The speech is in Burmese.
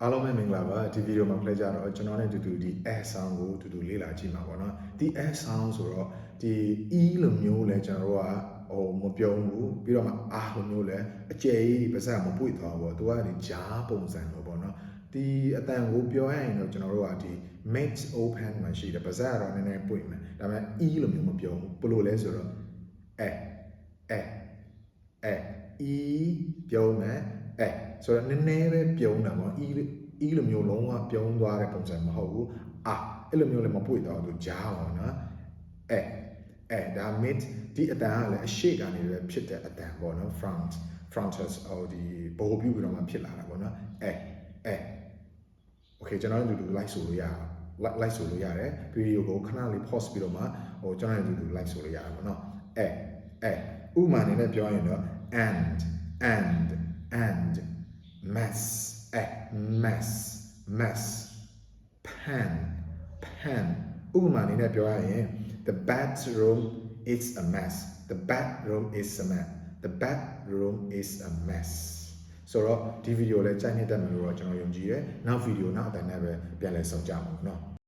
အားလုံးပဲမင်္ဂလာပါဒီဗီဒီယိုမှာဖလှည့်ကြတော့ကျွန်တော်နဲ့တူတူဒီ air sound ကိုတူတူလေ့လာကြည့်မှာပေါ့နော်ဒီ air sound ဆိုတော့ဒီ e လိုမျိုးလဲကျွန်တော်တို့ကမပြုံးဘူးပြီးတော့မှ r လိုမျိုးလဲအကျယ်ကြီးပါးစပ်မပွေသွားဘူးပေါ့သူကဒီကြားပုံစံလိုပေါ့နော်ဒီအတန်ကိုပြောရရင်တော့ကျွန်တော်တို့ကဒီ mix open မှာရှိတယ်ပါးစပ်ကတော့နည်းနည်းပွေမယ်ဒါပေမဲ့ e လိုမျိုးမပြုံးဘူးဘယ်လိုလဲဆိုတော့e ပြုံးမယ်ဆိုတော့နည်းနည်းပဲပြုံးတာပေါ့ e လိုမျိုးလုံးဝပြုံးသွားတဲ့ပုံစံမဟုတ်ဘူးအဲ့လိုမျိုးလည်းမပွေတော့သူကြားပါနော်ဒါ mid ဒီအတန်ကလည်းအရှိကနေပဲဖြစ်တဲ့အတန်ပေါ့နော် frontus ဒီဘိုးပြုတ်ပြီးတော့မှဖြစ်လာတာပေါ့နော်okay ကျွန်တော်တို့လိုက်ဆိုလို့ရအောင်လိုက်ဆိုလို့ရတယ်ဗီဒီယိုကိုခဏလေး pause ပြီးတော့မှကျွန်တော်တို့လိုက်ဆိုလို့ရတယ်ပေါ့နော်ဥပမာအနေနဲ့ပြောရင်တော့ and mess pan ဥပမာအနေနဲ့ပြောရရင် the bedroom is a mess the bedroom is a mess ဆိုတော့ဒီဗီဒီယိုလည်းကြိုက်နေတတ်မယ်လို့တော့ကျွန်တော်ယုံကြည်တယ်နောက်ဗီဒီယိုနောက်အတိုင်းနဲ့ပဲပြန်လည်ဆောင်ကြမှာပေါ့နော်